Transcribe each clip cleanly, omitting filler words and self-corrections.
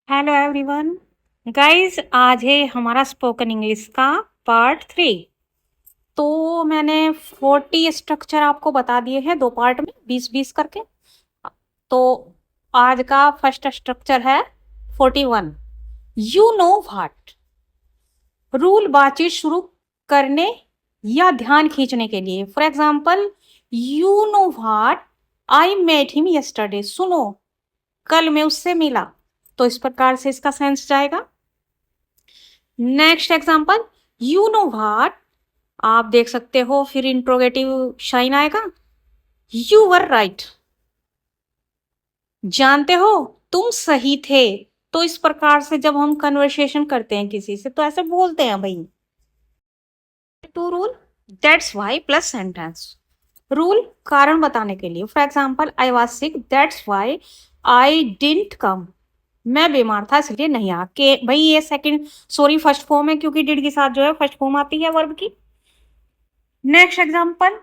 Hello everyone. Guys, आज है हमारा स्पोकन इंग्लिश का पार्ट 3। तो मैंने 40 स्ट्रक्चर आपको बता दिए हैं, दो पार्ट में 20-20 करके। तो आज का फर्स्ट स्ट्रक्चर है 41। You know what. रूल बातचीत शुरू करने या ध्यान खींचने के लिए। For example, you know what, I met him yesterday. सुनो, कल मैं उससे मिला। तो इस प्रकार से इसका सेंस जाएगा। Next example, you know what, आप देख सकते हो, फिर इंट्रोगेटिव शाइन आएगा। यू वर राइट, जानते हो तुम सही थे। तो इस प्रकार से जब हम कन्वर्सेशन करते हैं किसी से तो ऐसे बोलते हैं भाई। Two rule, that's why plus sentence. Rule कारण बताने के लिए। For example, I was sick, that's why I didn't come. मैं बीमार था इसलिए नहीं आ के। भाई ये सेकंड सॉरी फर्स्ट फॉर्म है, क्योंकि डिड के साथ जो है फर्स्ट फॉर्म आती है वर्ब की। Next example,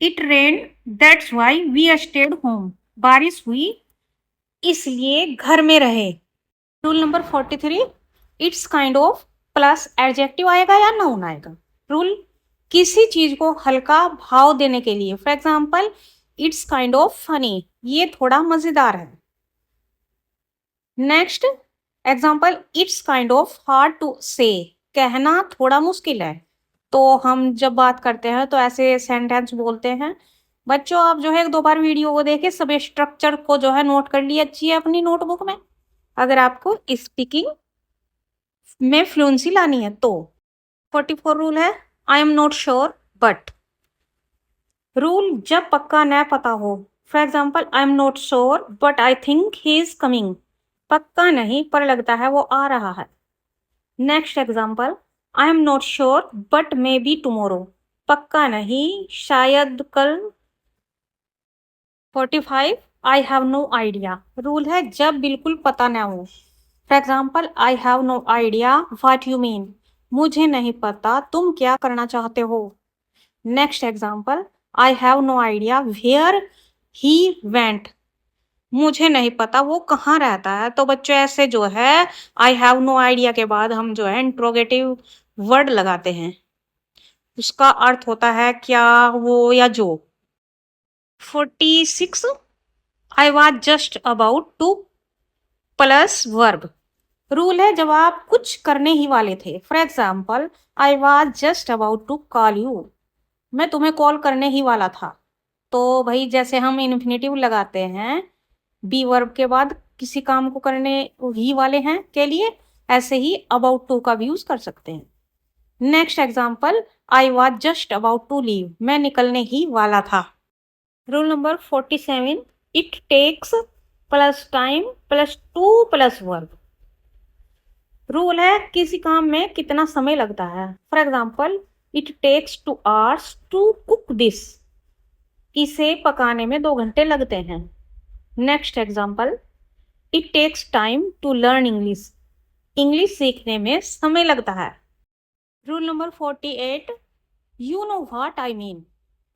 it rain, that's why we stayed home. बारिश हुई इसलिए घर में रहे। Rule number 43, it's kind of plus adjective आएगा या नाउन आएगा। रूल किसी चीज को हल्का भाव देने के लिए। For example, it's kind of funny, ये थोड़ा मजेदार है। Next example, it's kind of hard to say, कहना थोड़ा मुश्किल है। तो हम जब बात करते हैं तो ऐसे सेंटेंस बोलते हैं। बच्चों, आप जो है एक दो बार वीडियो को देखे सब स्ट्रक्चर को जो है नोट कर लिए अच्छी है अपनी नोटबुक में, अगर आपको स्पीकिंग में फ्लुएंसी लानी है तो। 44 रूल है, I am not sure but. Rule जब पक्का न पता हो। For example, I am not sure but I think he is coming. पक्का नहीं पर लगता है वो आ रहा है। Next example, I am not sure but maybe tomorrow. पक्का नहीं, शायद कल। 45, I have no idea. Rule है जब बिल्कुल पता ना हो। For example, I have no idea what you mean. मुझे नहीं पता तुम क्या करना चाहते हो। Next example, I have no idea where he went. मुझे नहीं पता वो कहाँ रहता है। तो बच्चों ऐसे जो है आई हैव नो आइडिया के बाद हम जो है इंट्रोगेटिव वर्ड लगाते हैं। उसका अर्थ होता है क्या, वो या जो। 46, I was just about to plus verb. Rule है जब आप कुछ करने ही वाले थे। For example, I was just about to call you. मैं तुम्हें कॉल करने ही वाला था। तो भाई जैसे हम इन्फिनेटिव लगाते हैं बी वर्ब के बाद किसी काम को करने ही वाले हैं के लिए, ऐसे ही अबाउट टू का भी यूज कर सकते हैं। Next example, I was just about to leave. मैं निकलने ही वाला था। Rule number 47, it takes plus time plus to plus verb. Rule है किसी काम में कितना समय लगता है। For example, it takes 2 hours to cook this. इसे पकाने में 2 घंटे लगते हैं। Next example, it takes time to learn English. English सीखने में समय लगता है। Rule number 48, you know what I mean.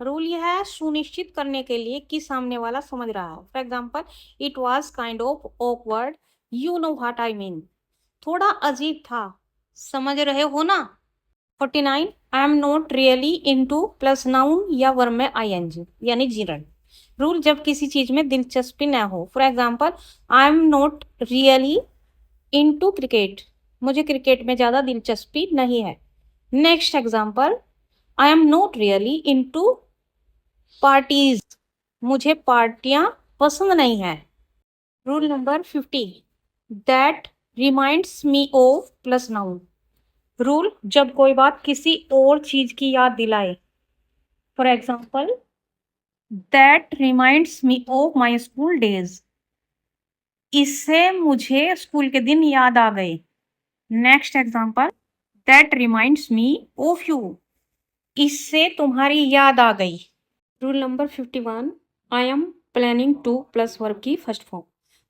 Rule यह है सुनिश्चित करने के लिए कि सामने वाला समझ रहा है। For example, it was kind of awkward, you know what I mean. थोड़ा अजीब था, समझ रहे हो ना। 49, आई am not really into plus noun या वर्ब में आईएनजी यानी जीरन। रूल जब किसी चीज में दिलचस्पी न हो। For example, I am not really into cricket. मुझे क्रिकेट में ज्यादा दिलचस्पी नहीं है। Next example, I am not really into parties. मुझे पार्टियां पसंद नहीं है। Rule number 50, that reminds me of plus noun. Rule जब कोई बात किसी और चीज की याद दिलाए। For example, that reminds me of my school days. इससे मुझे स्कूल के दिन याद आ गए। Next example, that reminds me of you. इससे तुम्हारी याद आ गई। Rule number 51, I am planning to plus verb की first form.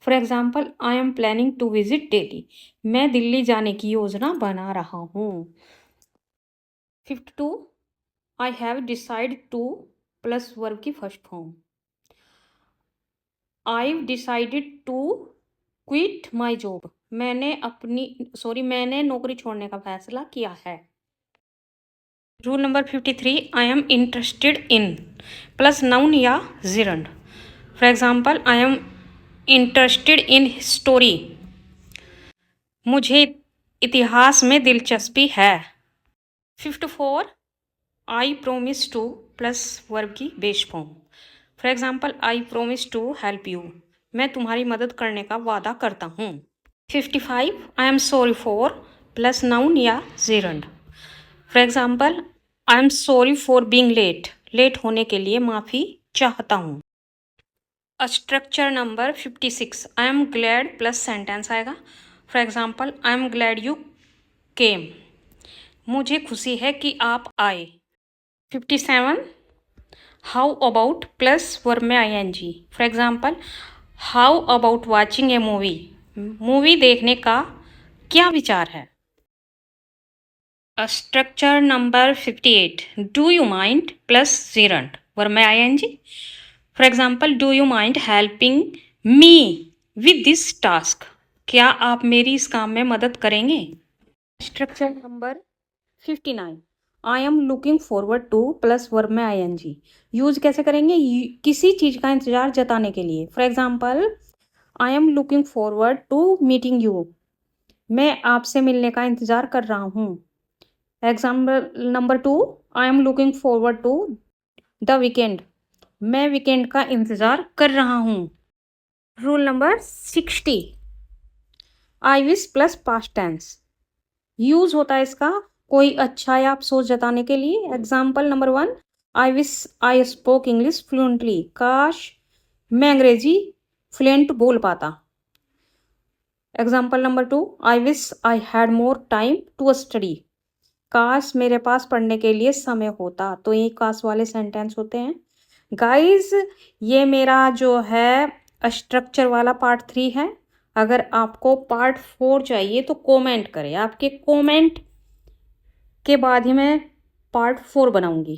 For example, I am planning to visit Delhi. मैं दिल्ली जाने की योजना बना रहा हूँ। 52, I have decide to plus verb की first form. I decided to quit my job. मैंने नौकरी छोड़ने का फैसला किया है। Rule number 53, I am interested in plus noun या gerund. For example, I am interested in history, मुझे इतिहास में दिलचस्पी है। 54, I promise to plus verb की base form. For example, I promise to help you, मैं तुम्हारी मदद करने का वादा करता हूँ। 55, I am sorry for plus noun या gerund. For example, I am sorry for being late, late होने के लिए माफ़ी चाहता हूँ। Structure number 56, I am glad plus sentence आएगा। For example, I am glad you came, मुझे खुशी है कि आप आए। 57, हाउ अबाउट प्लस वर्ब में ING। For example, how about watching A movie, movie देखने का क्या विचार है। Structure number 58, do you mind plus gerund, verb में ING। For example, do you mind helping me with this task, क्या आप मेरी इस काम में मदद करेंगे। Structure number 59, I am looking forward to plus verb में ING। यूज कैसे करेंगे, किसी चीज़ का इंतजार जताने के लिए। For example, I am looking forward to meeting you, मैं आपसे मिलने का इंतजार कर रहा हूँ। Example number 2, I am looking forward to the weekend, मैं वीकेंड का इंतजार कर रहा हूँ। Rule number 60, I wish plus past tense. Use होता है इसका कोई अच्छा या अफसोस जताने के लिए। Example number 1, I wish I spoke English fluently, काश मैं अंग्रेजी फ्लुएंट बोल पाता। Example number 2, I wish I had more time to study, काश मेरे पास पढ़ने के लिए समय होता। तो ये काश वाले सेंटेंस होते हैं। गाइस, ये मेरा जो है स्ट्रक्चर वाला पार्ट 3 है। अगर आपको पार्ट 4 चाहिए तो कमेंट करें, आपके कमेंट के बाद ही मैं पार्ट 4 बनाऊंगी।